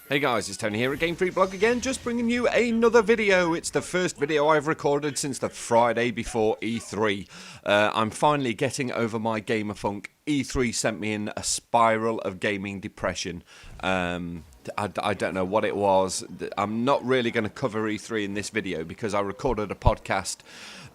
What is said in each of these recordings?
Hey guys, it's Tony here at Gamefreakblog again, just bringing you another video. It's the first video I've recorded since the Friday before E3. I'm finally getting over my gamer funk. E3 sent me in a spiral of gaming depression. I don't know what it was. I'm not really going to cover E3 in this video because I recorded a podcast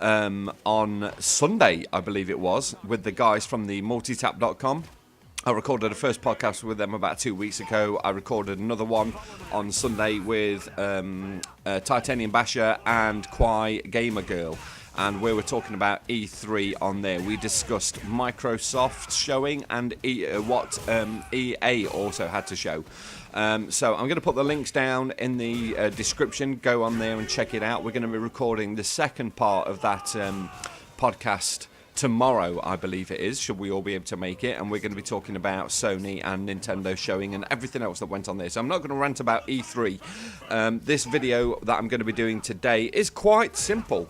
on Sunday, I believe it was, with the guys from the multitap.com. I recorded a first podcast with them about 2 weeks ago. I recorded another one on Sunday with Titanium Basher and Kwai Gamer Girl. And we were talking about E3 on there. We discussed Microsoft's showing and what EA also had to show. So I'm going to put the links down in the description. Go on there and check it out. We're going to be recording the second part of that podcast tomorrow, I believe it is, should we all be able to make it, and we're going to be talking about Sony and Nintendo showing and everything else that went on there. So I'm not going to rant about E3. This video that I'm going to be doing today is quite simple.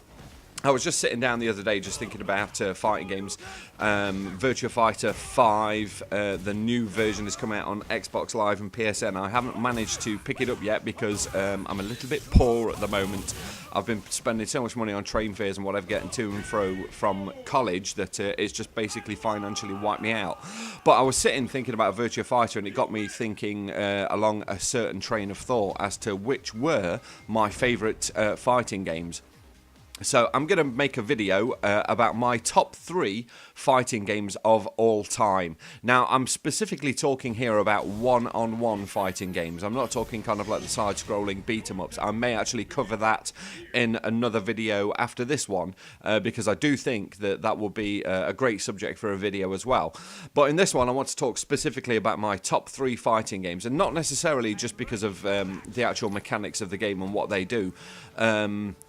I was just sitting down the other day just thinking about fighting games. Virtua Fighter 5, the new version has come out on Xbox Live and PSN. I haven't managed to pick it up yet because I'm a little bit poor at the moment. I've been spending so much money on train fares and whatever, getting to and fro from college, that it's just basically financially wiped me out. But I was sitting thinking about Virtua Fighter, and it got me thinking along a certain train of thought as to which were my favourite fighting games. So I'm going to make a video about my top 3 fighting games of all time. Now, I'm specifically talking here about one-on-one fighting games. I'm not talking kind of like the side-scrolling beat-em-ups. I may actually cover that in another video after this one, because I do think that that will be a great subject for a video as well. But in this one, I want to talk specifically about my top 3 fighting games, and not necessarily just because of the actual mechanics of the game and what they do.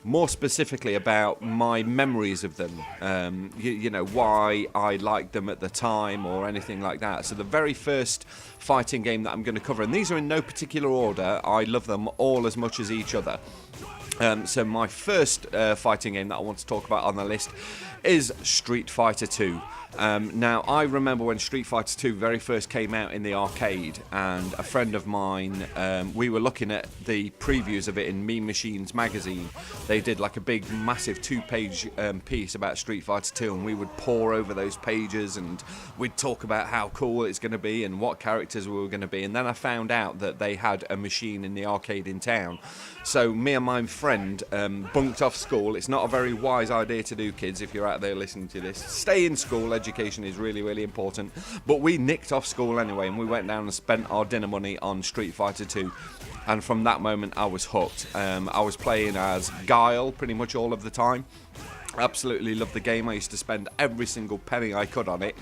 More specifically about my memories of them, you know, why I liked them at the time or anything like that. So the very first fighting game that I'm going to cover, and these are in no particular order, I love them all as much as each other. So my first fighting game that I want to talk about on the list is Street Fighter 2. Now, I remember when Street Fighter 2 very first came out in the arcade, and a friend of mine, we were looking at the previews of it in Mean Machines magazine. They did like a big, massive 2-page piece about Street Fighter 2, and we would pore over those pages, and we'd talk about how cool it's going to be and what characters we were going to be. And then I found out that they had a machine in the arcade in town. So me and my friend bunked off school. It's not a very wise idea to do, kids, if you're out there listening to this. Stay in school. Education is really, really important. But we nicked off school anyway, and we went down and spent our dinner money on Street Fighter 2. And from that moment, I was hooked. I was playing as Guile pretty much all of the time. Absolutely loved the game. I used to spend every single penny I could on it.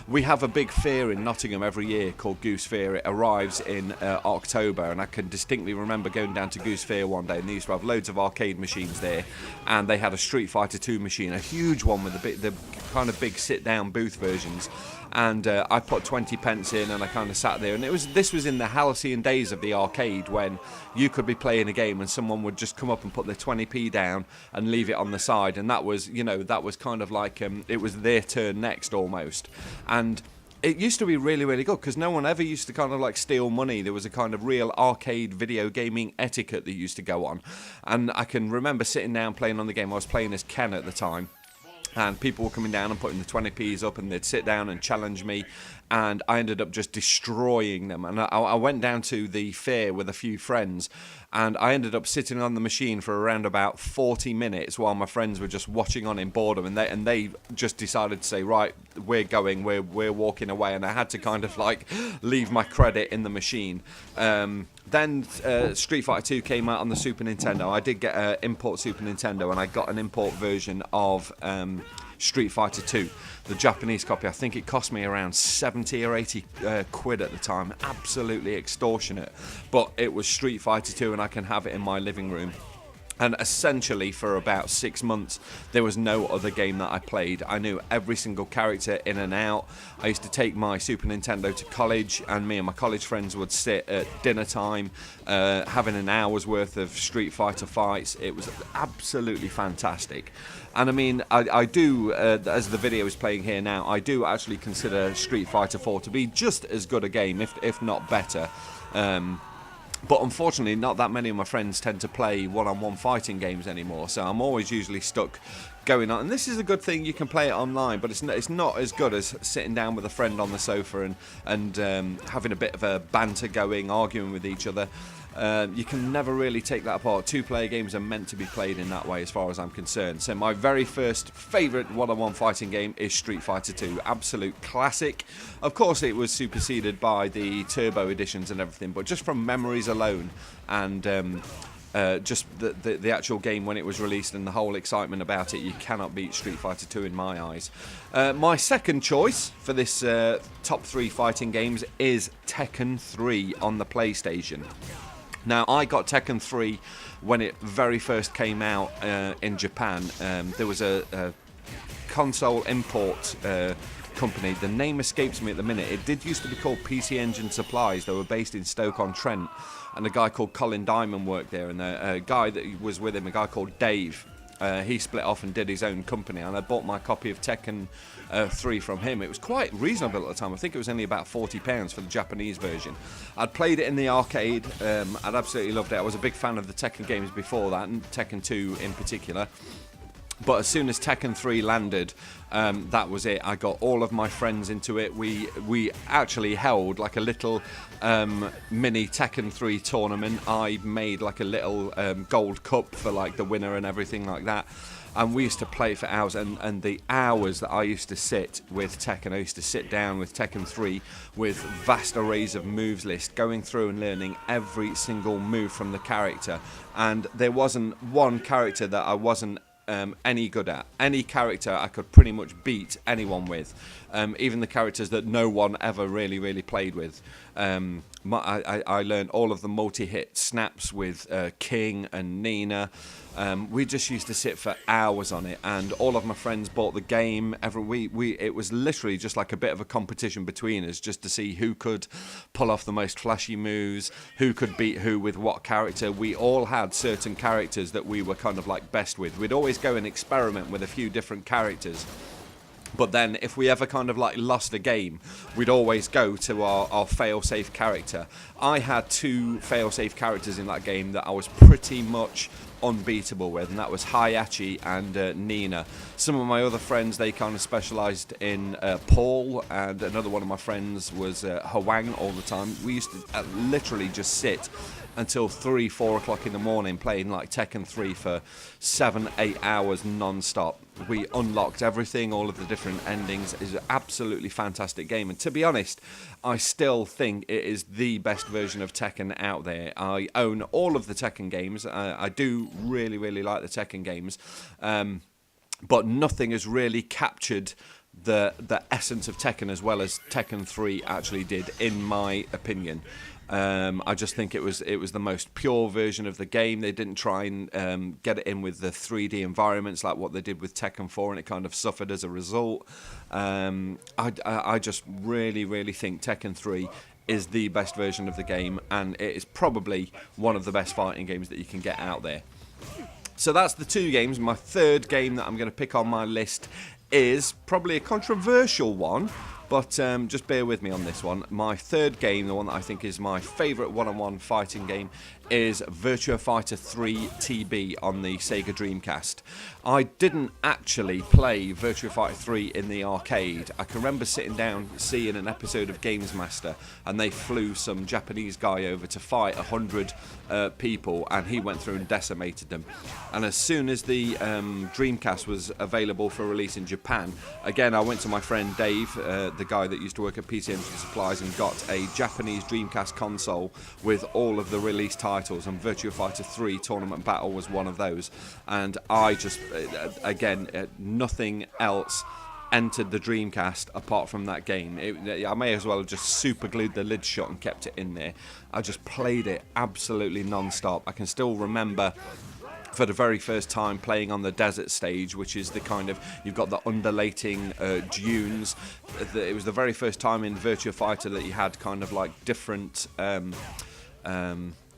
We have a big fair in Nottingham every year called Goose Fair. It arrives in October, and I can distinctly remember going down to Goose Fair one day, and they used to have loads of arcade machines there, and they had a Street Fighter 2 machine, a huge one with the kind of big sit-down booth versions. And I put 20 pence in, and I kind of sat there, and this was in the halcyon days of the arcade, when you could be playing a game and someone would just come up and put their 20p down and leave it on the side, and that was, you know, that was kind of like it was their turn next almost. And it used to be really, really good because no one ever used to kind of like steal money. There was a kind of real arcade video gaming etiquette that used to go on, and I can remember sitting down playing on the game. I was playing as Ken at the time. And people were coming down and putting the 20p's up, and they'd sit down and challenge me, and I ended up just destroying them. And I went down to the fair with a few friends, and I ended up sitting on the machine for around about 40 minutes while my friends were just watching on in boredom, and they just decided to say, right, we're going, we're walking away, and I had to kind of like leave my credit in the machine. Then Street Fighter 2 came out on the Super Nintendo. I did get an import Super Nintendo, and I got an import version of Street Fighter 2, the Japanese copy. I think it cost me around 70 or 80 quid at the time. Absolutely extortionate. But it was Street Fighter 2, and I can have it in my living room. And essentially, for about 6 months, there was no other game that I played. I knew every single character in and out. I used to take my Super Nintendo to college, and me and my college friends would sit at dinner time, having an hour's worth of Street Fighter fights. It was absolutely fantastic. And I mean, I do, as the video is playing here now, I do actually consider Street Fighter 4 to be just as good a game, if not better. But unfortunately, not that many of my friends tend to play one-on-one fighting games anymore, so I'm always usually stuck going on. And this is a good thing, you can play it online, but it's not as good as sitting down with a friend on the sofa and having a bit of a banter going, arguing with each other. You can never really take that apart. Two-player games are meant to be played in that way as far as I'm concerned. So my very first favourite one-on-one fighting game is Street Fighter 2. Absolute classic. Of course it was superseded by the Turbo editions and everything, but just from memories alone and just the actual game when it was released and the whole excitement about it, you cannot beat Street Fighter 2 in my eyes. My second choice for this top 3 fighting games is Tekken 3 on the PlayStation. Now, I got Tekken 3 when it very first came out in Japan. There was a console import company. The name escapes me at the minute. It did used to be called PC Engine Supplies. They were based in Stoke-on-Trent, and a guy called Colin Diamond worked there, and a guy that was with him, a guy called Dave, he split off and did his own company, and I bought my copy of Tekken 3 from him. It was quite reasonable at the time. I think it was only about £40 for the Japanese version. I'd played it in the arcade. I'd absolutely loved it. I was a big fan of the Tekken games before that, and Tekken 2 in particular. But as soon as Tekken 3 landed, that was it. I got all of my friends into it. We actually held like a little mini Tekken 3 tournament. I made like a little gold cup for like the winner and everything like that. And we used to play for hours, and the hours that I used to sit with Tekken, I used to sit down with Tekken 3 with vast arrays of moves list, going through and learning every single move from the character. And there wasn't one character that I wasn't any good at. Any character I could pretty much beat anyone with, even the characters that no one ever really played with. I learned all of the multi-hit snaps with King and Nina. We just used to sit for hours on it, and all of my friends bought the game. It was literally just like a bit of a competition between us, just to see who could pull off the most flashy moves, who could beat who with what character. We all had certain characters that we were kind of like best with. We'd always go and experiment with a few different characters. But then if we ever kind of like lost a game, we'd always go to our fail-safe character. I had 2 fail-safe characters in that game that I was pretty much unbeatable with, and that was Hayachi and Nina. Some of my other friends, they kind of specialised in Paul, and another one of my friends was Hwang all the time. We used to literally just sit until 3-4 o'clock in the morning playing like Tekken 3 for 7-8 hours non-stop. We unlocked everything, all of the different endings. It's an absolutely fantastic game, and to be honest, I still think it is the best version of Tekken out there. I own all of the Tekken games. I do really like the Tekken games, but nothing has really captured the essence of Tekken as well as Tekken 3 actually did, in my opinion. I just think it was the most pure version of the game. They didn't try and get it in with the 3D environments like what they did with Tekken 4, and it kind of suffered as a result. I just really think Tekken 3 is the best version of the game, and it is probably one of the best fighting games that you can get out there. So that's the 2 games. My third game that I'm going to pick on my list is probably a controversial one, but just bear with me on this one. My third game, the one that I think is my favourite one-on-one fighting game, is Virtua Fighter 3 TB on the Sega Dreamcast. I didn't actually play Virtua Fighter 3 in the arcade. I can remember sitting down seeing an episode of Games Master, and they flew some Japanese guy over to fight 100 people, and he went through and decimated them. And as soon as the Dreamcast was available for release in Japan, again I went to my friend Dave, the guy that used to work at PC Engine Supplies, and got a Japanese Dreamcast console with all of the release titles, and Virtua Fighter 3 Tournament Battle was one of those. And I just, again, nothing else entered the Dreamcast apart from that game. I may as well have just super glued the lid shut and kept it in there. I just played it absolutely non-stop. I can still remember for the very first time playing on the desert stage, which is the kind of, you've got the undulating dunes. It was the very first time in Virtua Fighter that you had kind of like different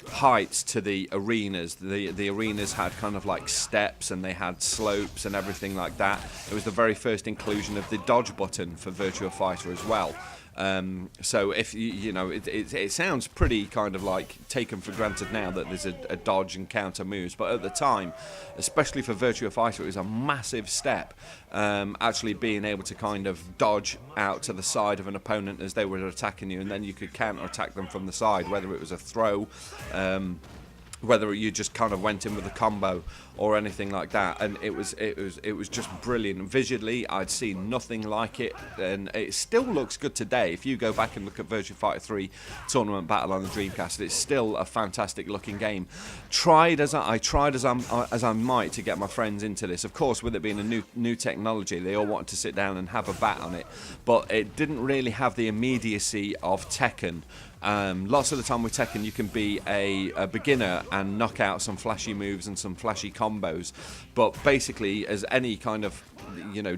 heights to the arenas. The arenas had kind of like steps, and they had slopes and everything like that. It was the very first inclusion of the dodge button for Virtua Fighter as well. So if you know, it sounds pretty kind of like taken for granted now that there's a dodge and counter moves, but at the time, especially for Virtua Fighter, it was a massive step. Actually being able to kind of dodge out to the side of an opponent as they were attacking you, and then you could counter attack them from the side, whether it was a throw, whether you just kind of went in with a combo or anything like that. And it was just brilliant. Visually, I'd seen nothing like it, and it still looks good today. If you go back and look at Virtua Fighter 3 Tournament Battle on the Dreamcast, it's still a fantastic looking game. I tried as I might to get my friends into this. Of course, with it being a new technology, they all wanted to sit down and have a bat on it, but it didn't really have the immediacy of Tekken. Lots of the time with Tekken, you can be a beginner and knock out some flashy moves and some flashy combos, but basically, as any kind of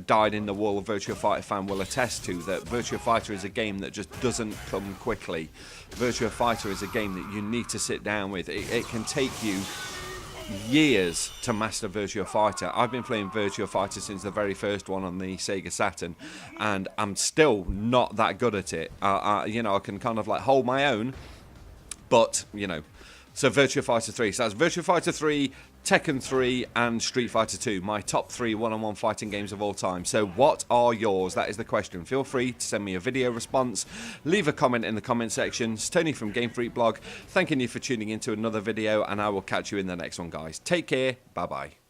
dyed-in-the-wool Virtua Fighter fan will attest to, that Virtua Fighter is a game that just doesn't come quickly. Virtua Fighter is a game that you need to sit down with. It can take you years to master Virtua Fighter. I've been playing Virtua Fighter since the very first one on the Sega Saturn, and I'm still not that good at it. I can kind of like hold my own, but so Virtua Fighter 3. So that's Virtua Fighter 3, Tekken 3, and Street Fighter 2. My top 3 one-on-one fighting games of all time. So what are yours? That is the question. Feel free to send me a video response. Leave a comment in the comment section. It's Tony from Gamefreakblog, thanking you for tuning in to another video, and I will catch you in the next one, guys. Take care. Bye-bye.